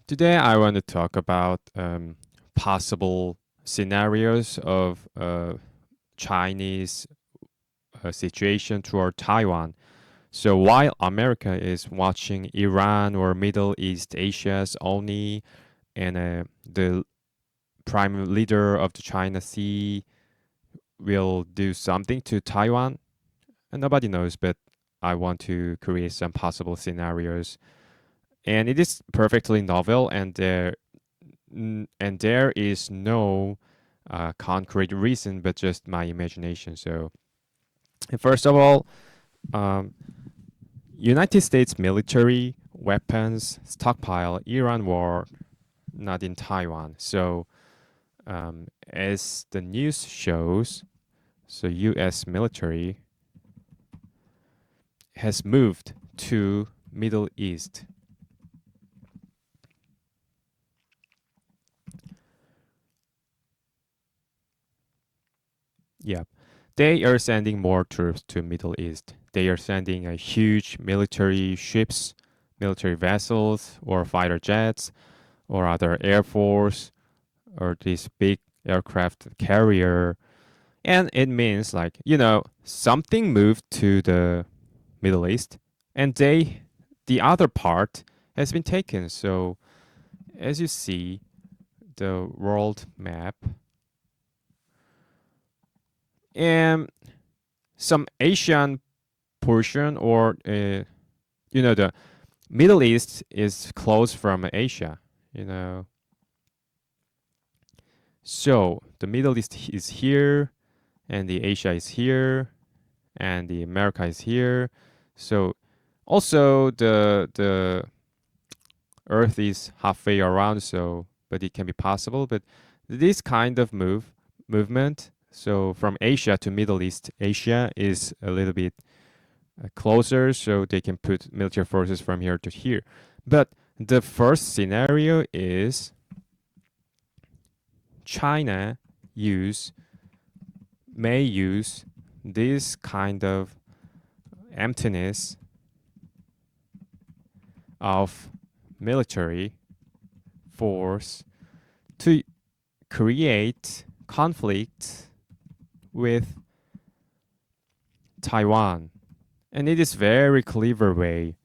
Today, I want to talk about possible scenarios of Chinese situation toward Taiwan. So, while America is watching Iran or Middle East Asia's only, and the prime leader of the China Sea will do something to Taiwan, and nobody knows, but I want to create some possible scenarios. And it is perfectly novel, and there is no concrete reason, but just my imagination. So, first of all, um, United States military weapons stockpile Iran war, not in Taiwan. So, as the news shows, so U.S. military has moved to Middle East. Yeah, they are sending more troops to Middle East. They are sending a huge military ships, military vessels, or fighter jets, or other air force, or this big aircraft carrier. And it means like, something moved to the Middle East and the other part has been taken. So as you see the world map and some Asian portion or the Middle East is close from Asia, you know. So the Middle East is here and the Asia is here and the America is here. So also the Earth is halfway around, so but it can be possible. But this kind of movement, so from Asia to Middle East, Asia is a little bit closer, so they can put military forces from here to here. But the first scenario is China use may use this kind of emptiness of military force to create conflict with Taiwan. And it is very clever way.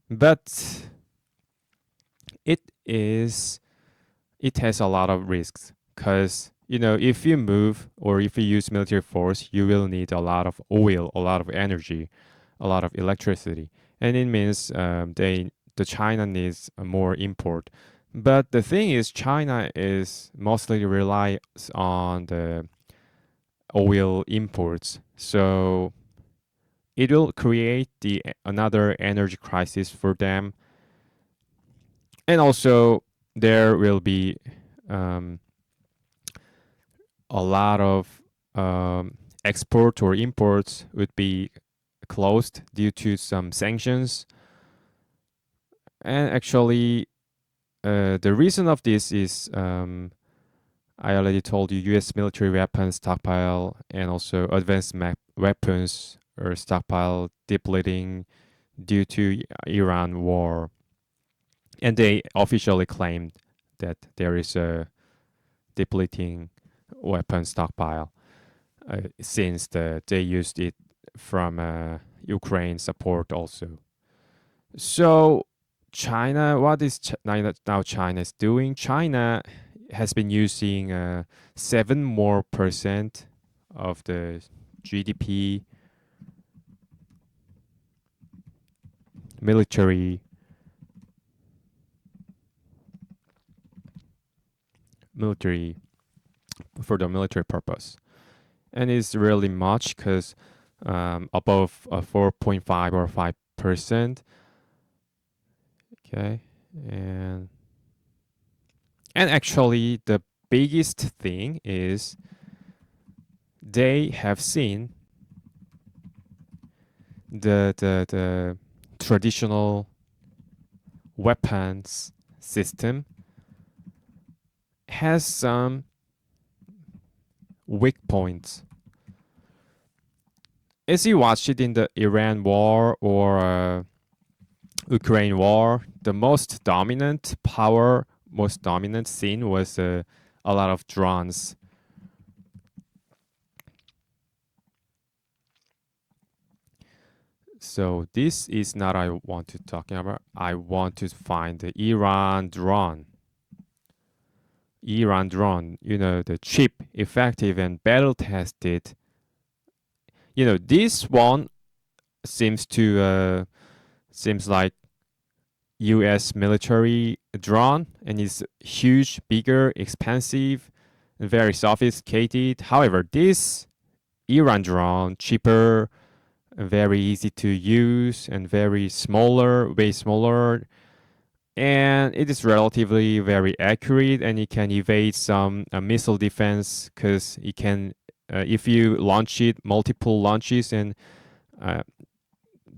But it is it has a lot of risks because if you move or if you use military force, you will need a lot of oil, a lot of energy, a lot of electricity, and it means the China needs more import. But the thing is, China is mostly relies on the oil imports, so it will create the another energy crisis for them, and also there will be um, a lot of export or imports would be closed due to some sanctions. And actually, the reason of this is I already told you U.S. military weapons stockpile and also advanced weapons or stockpile depleting due to Iran war. And they officially claimed that there is a depleting weapon stockpile since they used it from Ukraine support also. So China, what is now China is doing? China has been using 7% of the GDP military military for the military purpose, and it's really much because above 4.5 or 5%. Okay, and actually the biggest thing is they have seen the traditional weapons system has some weak points. As you watch it in the Iran war or Ukraine war, the most dominant scene was a lot of drones. So this is not I want to talk about. I want to find the Iran drone. Iran drone, the cheap, effective, and battle tested. This one seems like U.S. military drone, and is huge, bigger, expensive, and very sophisticated. However, this Iran drone, cheaper, very easy to use, and very smaller, way smaller, and it is relatively very accurate, and it can evade some missile defense because it can, if you launch it multiple launches, and uh,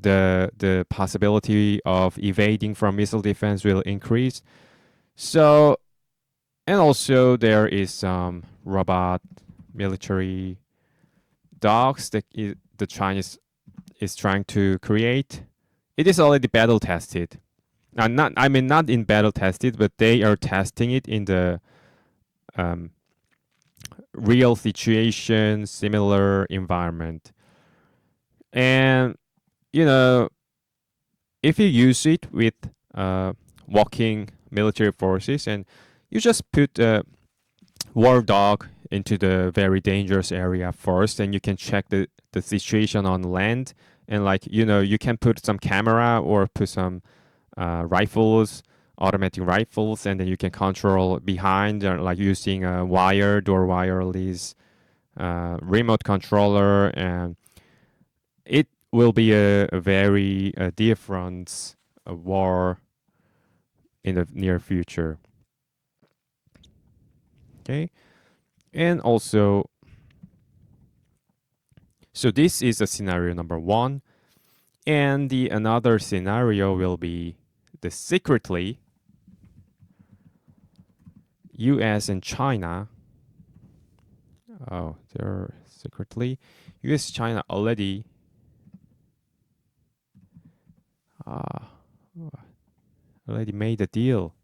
the possibility of evading from missile defense will increase. So, and also there is some robot military dogs that the Chinese is trying to create. It is already battle tested. Not in battle tested, but they are testing it in the um, real situation, similar environment. And you know, if you use it with walking military forces, and you just put a war dog into the very dangerous area first, and you can check the situation on land, and you can put some camera or put some rifles, automatic rifles, and then you can control behind, like using a wired or wireless remote controller, and it will be a very different war in the near future. Okay, and also, so this is a scenario number one, and the another scenario will be the secretly U.S. and China. Oh, they're secretly U.S. China uh, already made a deal.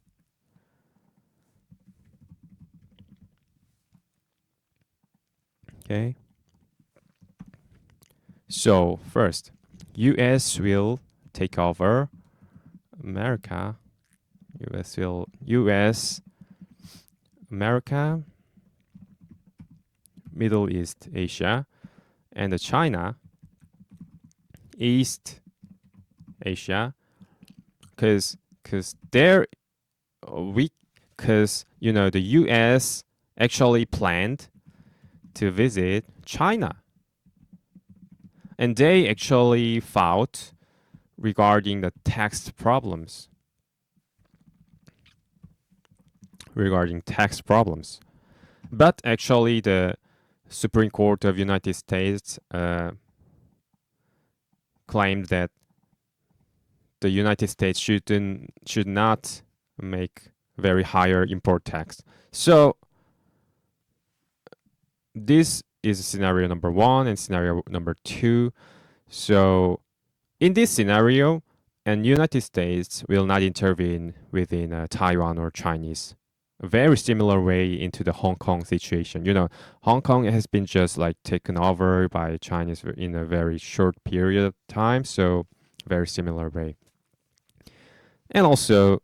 Okay. So first, U.S. will take over America. U.S. America, Middle East Asia, and China, East Asia, because they're we because the U.S. actually planned to visit China, and they actually fought regarding the tax problems. But actually, the Supreme Court of United States claimed that the United States should not make very higher import tax. So this is scenario number one and scenario number two. So in this scenario, and United States will not intervene within Taiwan or Chinese. A very similar way into the Hong Kong situation. Hong Kong has been just like taken over by Chinese in a very short period of time. So very similar way. And also,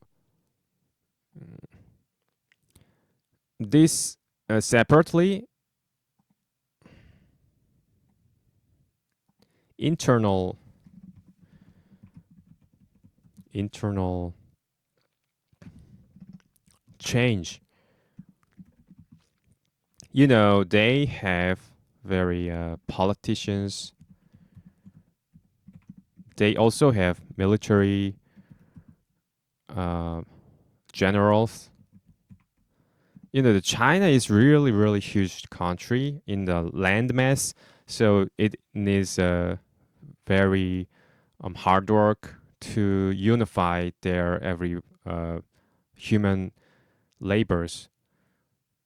this separately, internal change. They have very politicians. They also have military generals. The China is really, really huge country in the land mass, so it needs a very hard work to unify their every human labors.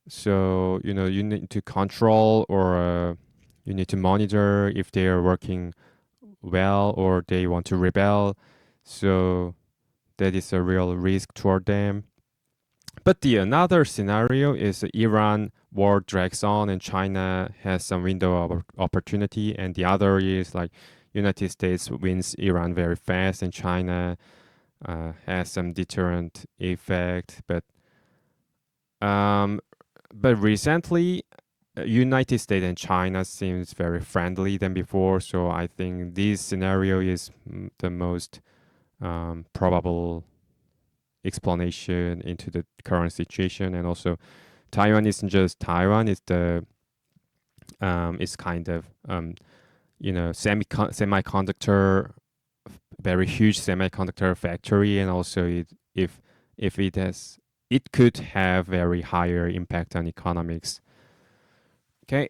So you need to control, or you need to monitor if they are working well or they want to rebel. So that is a real risk toward them. But the another scenario is Iran war drags on and China has some window of opportunity, and the other is like United States wins Iran very fast, and China has some deterrent effect. Um, but recently, United States and China seems very friendly than before. So I think this scenario is the most probable explanation into the current situation. And also, Taiwan isn't just Taiwan; it's kind of semiconductor, very huge semiconductor factory, and also if it has, it could have very higher impact on economics. Okay,